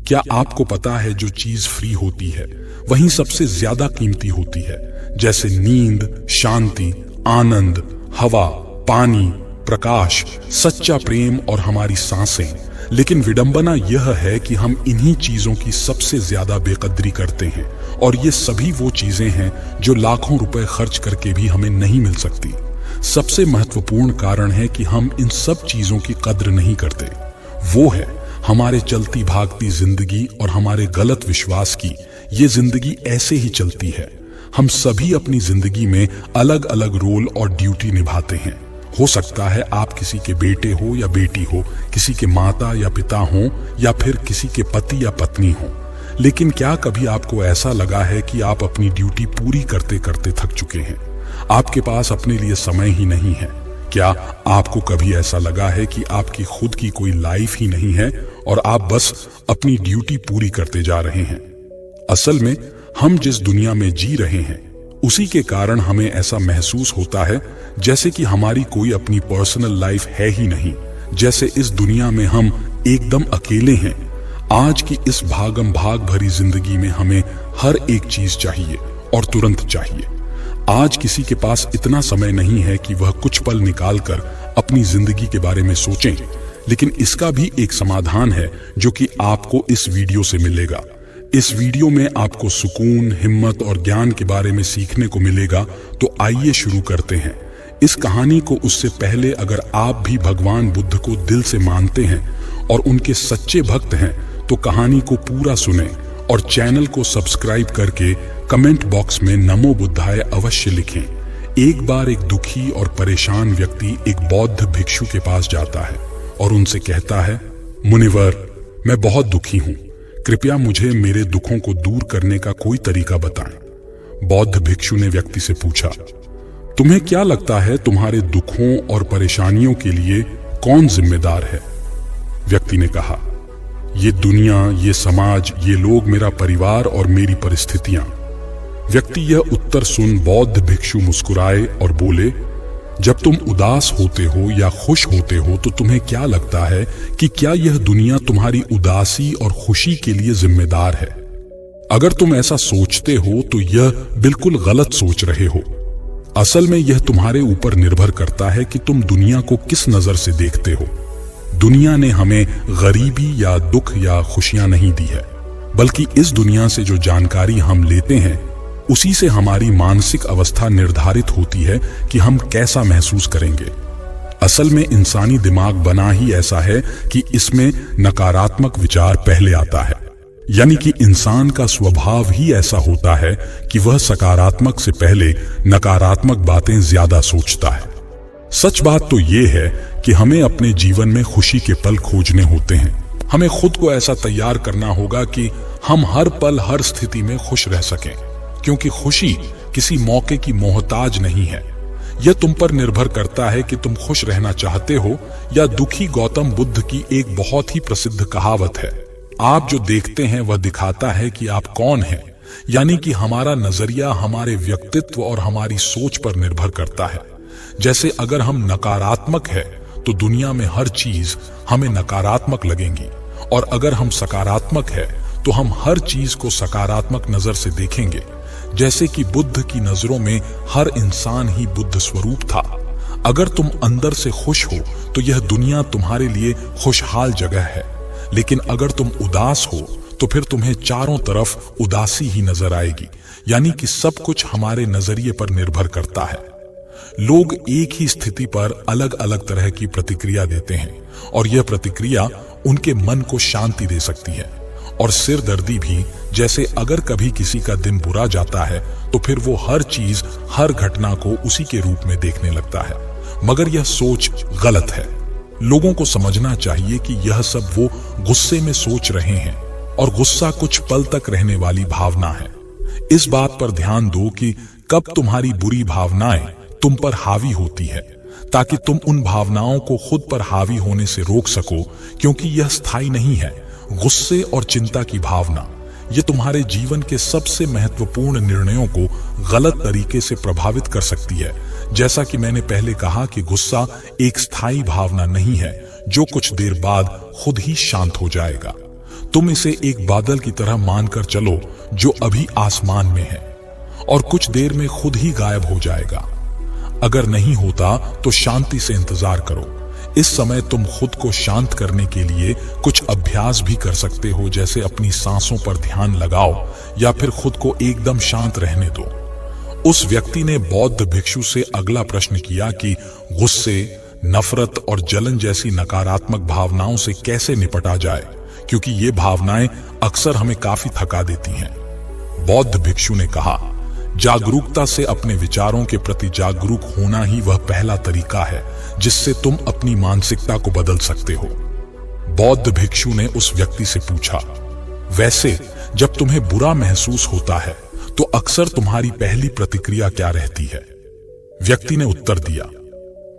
क्या आपको पता है जो चीज फ्री होती है वहीं सबसे ज्यादा कीमती होती है, जैसे नींद, शांति, आनंद, हवा, पानी, प्रकाश, सच्चा प्रेम और हमारी सांसें। लेकिन विडंबना यह है कि हम इन्हीं चीजों की सबसे ज्यादा बेकदरी करते हैं, और ये सभी वो चीजें हैं जो लाखों रुपए खर्च करके भी हमें नहीं मिल सकती। सबसे महत्वपूर्ण कारण है कि हम इन सब चीजों की कद्र नहीं करते। वो है हमारे चलती भागती जिंदगी और हमारे गलत विश्वास की ये जिंदगी ऐसे ही चलती है। हम सभी अपनी जिंदगी में अलग अलग रोल और ड्यूटी निभाते हैं। हो सकता है आप किसी के बेटे हो या बेटी हो, किसी के माता या पिता हो, या फिर किसी के पति या पत्नी हो। लेकिन क्या कभी आपको ऐसा लगा है कि आप अपनी ड्यूटी पूरी करते करते थक चुके हैं, आपके पास अपने लिए समय ही नहीं है? क्या आपको कभी ऐसा लगा है कि आपकी खुद की कोई लाइफ ही नहीं है और आप बस अपनी ड्यूटी पूरी करते जा रहे हैं? असल में हम जिस दुनिया में जी रहे हैं उसी के कारण हमें ऐसा महसूस होता है जैसे कि हमारी कोई अपनी पर्सनल लाइफ है ही नहीं, जैसे इस दुनिया में हम एकदम अकेले हैं। आज की इस भागम भाग भरी जिंदगी में हमें हर एक चीज चाहिए और तुरंत चाहिए। आज किसी के पास इतना समय नहीं है कि वह कुछ पल निकालकर अपनी जिंदगी के बारे में सोचें, लेकिन इसका भी एक समाधान है जो कि आपको इस वीडियो से मिलेगा। इस वीडियो में आपको सुकून, हिम्मत और ज्ञान के बारे में सीखने को मिलेगा। तो आइए शुरू करते हैं इस कहानी को। उससे पहले अगर आप भी भगवान बुद्ध को दिल से मानते हैं और उनके सच्चे भक्त हैं तो कहानी को पूरा सुनें और चैनल को सब्सक्राइब करके कमेंट बॉक्स में नमो बुद्धाय अवश्य लिखें। एक बार एक दुखी और परेशान व्यक्ति एक बौद्ध भिक्षु के पास जाता है और उनसे कहता है, मुनिवर, मैं बहुत दुखी हूं, कृपया मुझे मेरे दुखों को दूर करने का कोई तरीका बताएं। बौद्ध भिक्षु ने व्यक्ति से पूछा, तुम्हें क्या लगता है तुम्हारे दुखों और परेशानियों के लिए कौन जिम्मेदार है? व्यक्ति ने कहा, ये दुनिया, ये समाज, ये लोग, मेरा परिवार और मेरी परिस्थितियां। व्यक्ति यह उत्तर सुन बौद्ध भिक्षु मुस्कुराए और बोले, जब तुम उदास होते हो या खुश होते हो तो तुम्हें क्या लगता है कि क्या यह दुनिया तुम्हारी उदासी और खुशी के लिए जिम्मेदार है? अगर तुम ऐसा सोचते हो तो यह बिल्कुल गलत सोच रहे हो। असल में यह तुम्हारे ऊपर निर्भर करता है कि तुम दुनिया को किस नजर से देखते हो। दुनिया ने हमें गरीबी या दुख या खुशियां नहीं दी है, बल्कि इस दुनिया से जो जानकारी हम लेते हैं उसी से हमारी मानसिक अवस्था निर्धारित होती है कि हम कैसा महसूस करेंगे। असल में इंसानी दिमाग बना ही ऐसा है कि इसमें नकारात्मक विचार पहले आता है, यानी कि इंसान का स्वभाव ही ऐसा होता है कि वह सकारात्मक से पहले नकारात्मक बातें ज्यादा सोचता है। सच बात तो यह है कि हमें अपने जीवन में खुशी के पल खोजने होते हैं। हमें खुद को ऐसा तैयार करना होगा कि हम हर पल हर स्थिति में खुश रह सकें, क्योंकि खुशी किसी मौके की मोहताज नहीं है। यह तुम पर निर्भर करता है कि तुम खुश रहना चाहते हो या दुखी। गौतम बुद्ध की एक बहुत ही प्रसिद्ध कहावत है, आप जो देखते हैं वह दिखाता है कि आप कौन हैं। यानी कि हमारा नजरिया हमारे व्यक्तित्व और हमारी सोच पर निर्भर करता है। जैसे अगर हम नकारात्मक है तो दुनिया में हर चीज हमें नकारात्मक लगेंगी, और अगर हम सकारात्मक है तो हम हर चीज को सकारात्मक नजर से देखेंगे। जैसे कि बुद्ध की नजरों में हर इंसान ही बुद्ध स्वरूप था। अगर तुम अंदर से खुश हो तो यह दुनिया तुम्हारे लिए खुशहाल जगह है, लेकिन अगर तुम उदास हो तो फिर तुम्हें चारों तरफ उदासी ही नजर आएगी। यानी कि सब कुछ हमारे नजरिए पर निर्भर करता है। लोग एक ही स्थिति पर अलग अलग तरह की प्रतिक्रिया देते हैं, और यह प्रतिक्रिया उनके मन को शांति दे सकती है और सिरदर्दी भी। जैसे अगर कभी किसी का दिन बुरा जाता है तो फिर वो हर चीज, हर घटना को उसी के रूप में देखने लगता है, मगर यह सोच गलत है। लोगों को समझना चाहिए कि यह सब वो गुस्से में सोच रहे हैं, और गुस्सा कुछ पल तक रहने वाली भावना है। इस बात पर ध्यान दो कि कब तुम्हारी बुरी भावनाएं तुम पर हावी होती है, ताकि तुम उन भावनाओं को खुद पर हावी होने से रोक सको, क्योंकि यह स्थायी नहीं है। गुस्से और चिंता की भावना ये तुम्हारे जीवन के सबसे महत्वपूर्ण निर्णयों को गलत तरीके से प्रभावित कर सकती है। जैसा कि मैंने पहले कहा कि गुस्सा एक स्थायी भावना नहीं है जो कुछ देर बाद खुद ही शांत हो जाएगा। तुम इसे एक बादल की तरह मानकर चलो जो अभी आसमान में है और कुछ देर में खुद ही गायब हो जाएगा। अगर नहीं होता तो शांति से इंतजार करो। इस समय तुम खुद को शांत करने के लिए कुछ अभ्यास भी कर सकते हो, जैसे अपनी सांसों पर ध्यान लगाओ या फिर खुद को एकदम शांत रहने दो। उस व्यक्ति ने बौद्ध भिक्षु से अगला प्रश्न किया कि गुस्से, नफरत और जलन जैसी नकारात्मक भावनाओं से कैसे निपटा जाए, क्योंकि ये भावनाएं अक्सर हमें काफी थका देती हैं। बौद्ध भिक्षु ने कहा, जागरूकता से अपने विचारों के प्रति जागरूक होना ही वह पहला तरीका है जिससे तुम अपनी मानसिकता को बदल सकते हो। बौद्ध भिक्षु ने उस व्यक्ति से पूछा, वैसे जब तुम्हें बुरा महसूस होता है तो अक्सर तुम्हारी पहली प्रतिक्रिया क्या रहती है? व्यक्ति ने उत्तर दिया,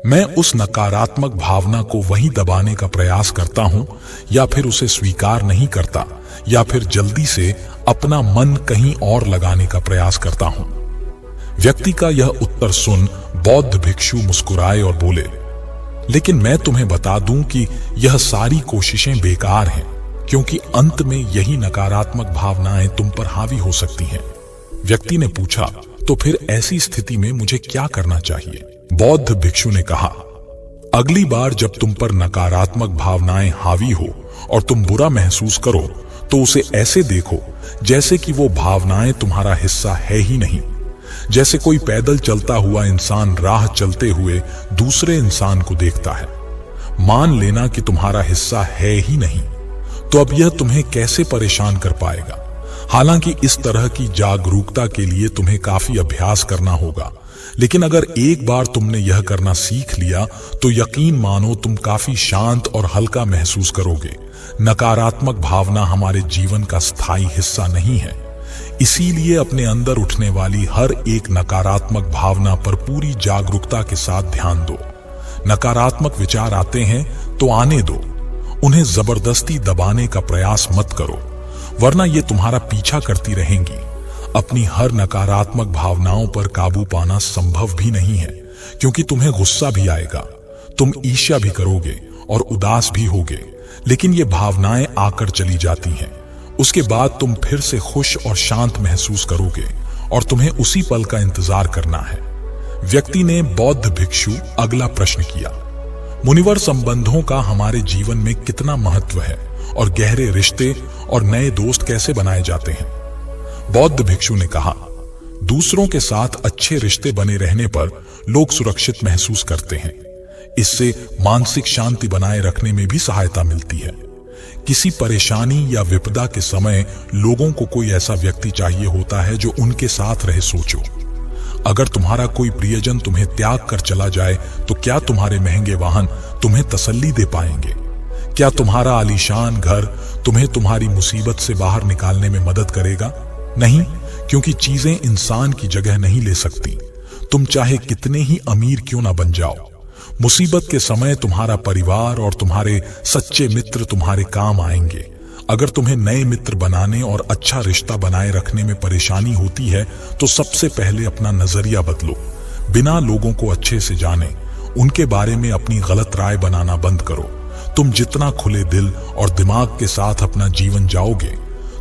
मैं उस नकारात्मक भावना को वहीं दबाने का प्रयास करता हूं, या फिर उसे स्वीकार नहीं करता, या फिर जल्दी से अपना मन कहीं और लगाने का प्रयास करता हूं। व्यक्ति का यह उत्तर सुन बौद्ध भिक्षु मुस्कुराए और बोले, लेकिन मैं तुम्हें बता दूं कि यह सारी कोशिशें बेकार हैं, क्योंकि अंत में यही नकारात्मक भावनाएं तुम पर हावी हो सकती हैं। व्यक्ति ने पूछा, तो फिर ऐसी स्थिति में मुझे क्या करना चाहिए? बौद्ध भिक्षु ने कहा, अगली बार जब तुम पर नकारात्मक भावनाएं हावी हो और तुम बुरा महसूस करो तो उसे ऐसे देखो जैसे कि वो भावनाएं तुम्हारा हिस्सा है ही नहीं। जैसे कोई पैदल चलता हुआ इंसान राह चलते हुए दूसरे इंसान को देखता है। मान लेना कि तुम्हारा हिस्सा है ही नहीं, तो अब यह तुम्हें कैसे परेशान कर पाएगा? हालांकि इस तरह की जागरूकता के लिए तुम्हें काफी अभ्यास करना होगा, लेकिन अगर एक बार तुमने यह करना सीख लिया तो यकीन मानो तुम काफी शांत और हल्का महसूस करोगे। नकारात्मक भावना हमारे जीवन का स्थायी हिस्सा नहीं है, इसीलिए अपने अंदर उठने वाली हर एक नकारात्मक भावना पर पूरी जागरूकता के साथ ध्यान दो। नकारात्मक विचार आते हैं तो आने दो, उन्हें जबरदस्ती दबाने का प्रयास मत करो, वरना ये तुम्हारा पीछा करती रहेंगी। अपनी हर नकारात्मक भावनाओं पर काबू पाना संभव भी नहीं है, क्योंकि तुम्हें गुस्सा भी आएगा, तुम ईर्ष्या भी करोगे और उदास भी होगे, लेकिन ये भावनाएं आकर चली जाती हैं। उसके बाद तुम फिर से खुश और शांत महसूस करोगे और तुम्हें उसी पल का इंतजार करना है। व्यक्ति ने बौद्ध भिक्षु अगला प्रश्न किया, मुनिवर, संबंधों का हमारे जीवन में कितना महत्व है और गहरे रिश्ते और नए दोस्त कैसे बनाए जाते हैं? बौद्ध भिक्षु ने कहा, दूसरों के साथ अच्छे रिश्ते बने रहने पर लोग सुरक्षित महसूस करते हैं। इससे मानसिक शांति बनाए रखने में भी सहायता मिलती है। किसी परेशानी या विपदा के समय लोगों को कोई ऐसा व्यक्ति चाहिए होता है जो उनके साथ रहे। सोचो, अगर तुम्हारा कोई प्रियजन तुम्हें त्याग कर चला जाए तो क्या तुम्हारे महंगे वाहन तुम्हें तसल्ली दे पाएंगे? क्या तुम्हारा आलीशान घर तुम्हें तुम्हारी मुसीबत से बाहर निकालने में मदद करेगा? नहीं, क्योंकि चीजें इंसान की जगह नहीं ले सकती। तुम चाहे कितने ही अमीर क्यों ना बन जाओ, मुसीबत के समय तुम्हारा परिवार और तुम्हारे सच्चे मित्र तुम्हारे काम आएंगे। अगर तुम्हें नए मित्र बनाने और अच्छा रिश्ता बनाए रखने में परेशानी होती है तो सबसे पहले अपना नजरिया बदलो। बिना लोगों को अच्छे से जाने उनके बारे में अपनी गलत राय बनाना बंद करो। तुम जितना खुले दिल और दिमाग के साथ अपना जीवन जाओगे,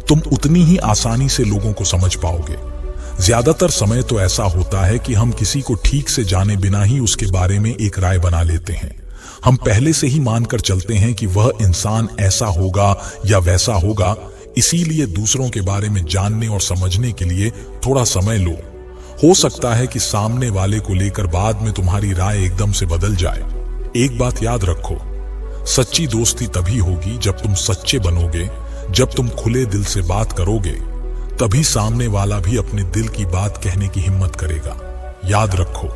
तुम उतनी ही आसानी से लोगों को समझ पाओगे। ज्यादातर समय तो ऐसा होता है कि हम किसी को ठीक से जाने बिना ही उसके बारे में एक राय बना लेते हैं। हम पहले से ही मानकर चलते हैं कि वह इंसान ऐसा होगा या वैसा होगा, इसीलिए दूसरों के बारे में जानने और समझने के लिए थोड़ा समय लो। हो सकता है कि सामने वाले को लेकर बाद में तुम्हारी राय एकदम से बदल जाए। एक बात याद रखो, सच्ची दोस्ती तभी होगी जब तुम सच्चे बनोगे। जब तुम खुले दिल से बात करोगे तभी सामने वाला भी अपने दिल की बात कहने की हिम्मत करेगा। याद रखो,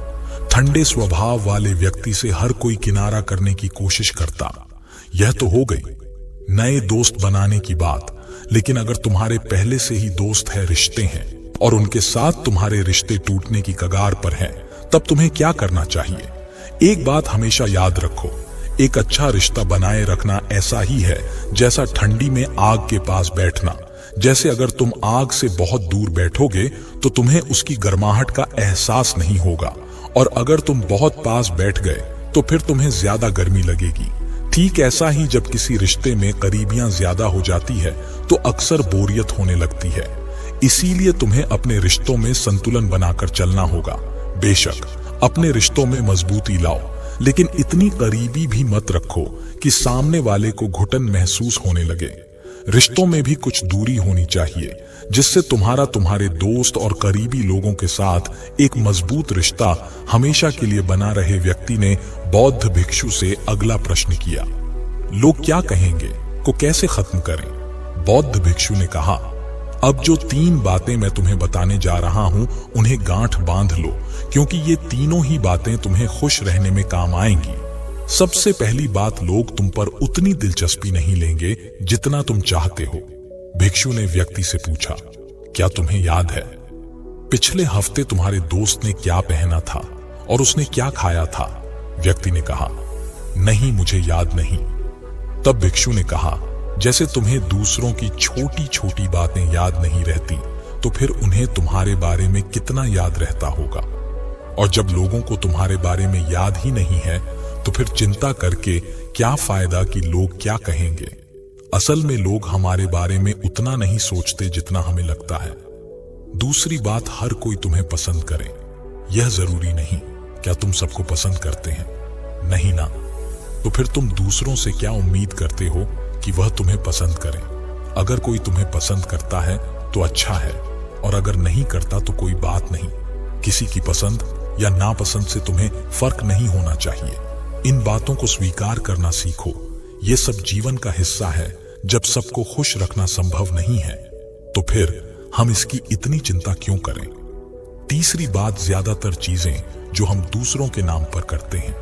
ठंडे स्वभाव वाले व्यक्ति से हर कोई किनारा करने की कोशिश करता। यह तो हो गई नए दोस्त बनाने की बात, लेकिन अगर तुम्हारे पहले से ही दोस्त है, रिश्ते हैं और उनके साथ तुम्हारे रिश्ते टूटने की कगार पर हैं, तब तुम्हें क्या करना चाहिए? एक बात हमेशा याद रखो, एक अच्छा रिश्ता बनाए रखना ऐसा ही है जैसा ठंडी में आग के पास बैठना। जैसे अगर तुम आग से बहुत दूर बैठोगे तो तुम्हें उसकी गर्माहट का एहसास नहीं होगा, और अगर तुम बहुत पास बैठ गए तो फिर तुम्हें ज्यादा गर्मी लगेगी। ठीक ऐसा ही जब किसी रिश्ते में करीबियां ज्यादा हो जाती है तो अक्सर बोरियत होने लगती है। इसीलिए तुम्हें अपने रिश्तों में संतुलन बनाकर चलना होगा। बेशक अपने रिश्तों में मजबूती लाओ, लेकिन इतनी करीबी भी मत रखो कि सामने वाले को घुटन महसूस होने लगे। रिश्तों में भी कुछ दूरी होनी चाहिए, जिससे तुम्हारे दोस्त और करीबी लोगों के साथ एक मजबूत रिश्ता हमेशा के लिए बना रहे। व्यक्ति ने बौद्ध भिक्षु से अगला प्रश्न किया, लोग क्या कहेंगे को कैसे खत्म करें? बौद्ध भिक्षु ने कहा, अब जो 3 बातें मैं तुम्हें बताने जा रहा हूं उन्हें गांठ बांध लो, क्योंकि ये तीनों ही बातें तुम्हें खुश रहने में काम आएंगी। सबसे पहली बात, लोग तुम पर उतनी दिलचस्पी नहीं लेंगे जितना तुम चाहते हो। भिक्षु ने व्यक्ति से पूछा, क्या तुम्हें याद है पिछले हफ्ते तुम्हारे दोस्त ने क्या पहना था और उसने क्या खाया था? व्यक्ति ने कहा, नहीं, मुझे याद नहीं। तब भिक्षु ने कहा, जैसे तुम्हें दूसरों की छोटी छोटी बातें याद नहीं रहती, तो फिर उन्हें तुम्हारे बारे में कितना याद रहता होगा। और जब लोगों को तुम्हारे बारे में याद ही नहीं है, तो फिर चिंता करके क्या फायदा कि लोग क्या कहेंगे। असल में लोग हमारे बारे में उतना नहीं सोचते जितना हमें लगता है। दूसरी बात, हर कोई तुम्हें पसंद करे यह जरूरी नहीं। क्या तुम सबको पसंद करते हैं? नहीं ना। तो फिर तुम दूसरों से क्या उम्मीद करते हो कि वह तुम्हें पसंद करें? अगर कोई तुम्हें पसंद करता है तो अच्छा है, और अगर नहीं करता तो कोई बात नहीं। किसी की पसंद या नापसंद से तुम्हें फर्क नहीं होना चाहिए। इन बातों को स्वीकार करना सीखो। ये सब जीवन का हिस्सा है। जब सबको खुश रखना संभव नहीं है, तो फिर हम इसकी इतनी चिंता क्यों करें? तीसरी बात, ज्यादातर चीजें जो हम दूसरों के नाम पर करते हैं,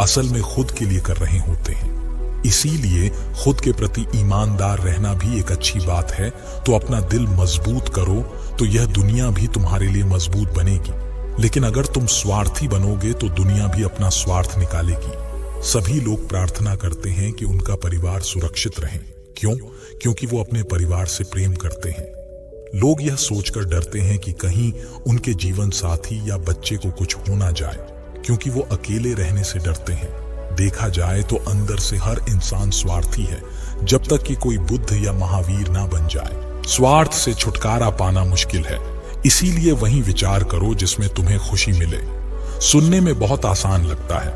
असल में खुद के लिए कर रहे होते हैं। इसीलिए खुद के प्रति ईमानदार रहना भी एक अच्छी बात है। तो अपना दिल मजबूत करो, तो यह दुनिया भी तुम्हारे लिए मजबूत बनेगी। लेकिन अगर तुम स्वार्थी बनोगे तो दुनिया भी अपना स्वार्थ निकालेगी। सभी लोग प्रार्थना करते हैं कि उनका परिवार सुरक्षित रहे। क्यों? क्योंकि वो अपने परिवार से प्रेम करते हैं। लोग यह सोचकर डरते हैं कि कहीं उनके जीवन साथी या बच्चे को कुछ हो ना जाए, क्योंकि वो अकेले रहने से डरते हैं। देखा जाए तो अंदर से हर इंसान स्वार्थी है, जब तक कि कोई बुद्ध या महावीर ना बन जाए। स्वार्थ से छुटकारा पाना मुश्किल है। इसीलिए वही विचार करो जिसमें तुम्हें खुशी मिले। सुनने में बहुत आसान लगता है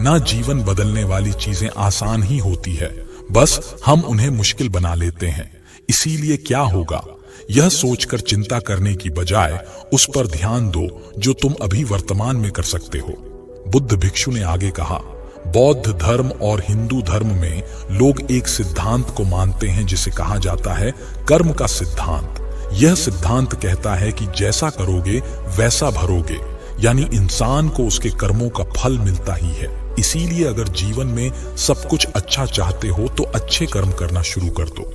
ना, जीवन बदलने वाली चीजें आसान ही होती है, बस हम उन्हें मुश्किल बना लेते हैं। इसीलिए क्या होगा यह सोचकर चिंता करने की बजाय उस पर ध्यान दो जो तुम अभी वर्तमान में कर सकते हो। बुद्ध भिक्षु ने आगे कहा, बौद्ध धर्म और हिंदू धर्म में लोग एक सिद्धांत को मानते हैं जिसे कहा जाता है कर्म का सिद्धांत। यह सिद्धांत कहता है कि जैसा करोगे वैसा भरोगे, यानी इंसान को उसके कर्मों का फल मिलता ही है। इसीलिए अगर जीवन में सब कुछ अच्छा चाहते हो तो अच्छे कर्म करना शुरू कर दो।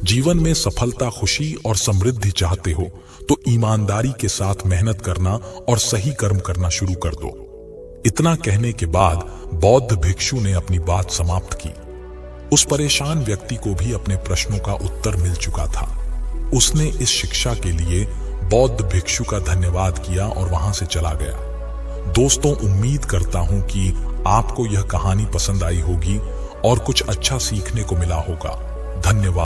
जीवन में सफलता, खुशी और समृद्धि चाहते हो तो ईमानदारी के साथ मेहनत करना और सही कर्म करना शुरू कर दो। इतना कहने के बाद बौद्ध भिक्षु ने अपनी बात समाप्त की। उस परेशान व्यक्ति को भी अपने प्रश्नों का उत्तर मिल चुका था। उसने इस शिक्षा के लिए बौद्ध भिक्षु का धन्यवाद किया और वहां से चला गया। दोस्तों, उम्मीद करता हूं कि आपको यह कहानी पसंद आई होगी और कुछ अच्छा सीखने को मिला होगा। धन्यवाद।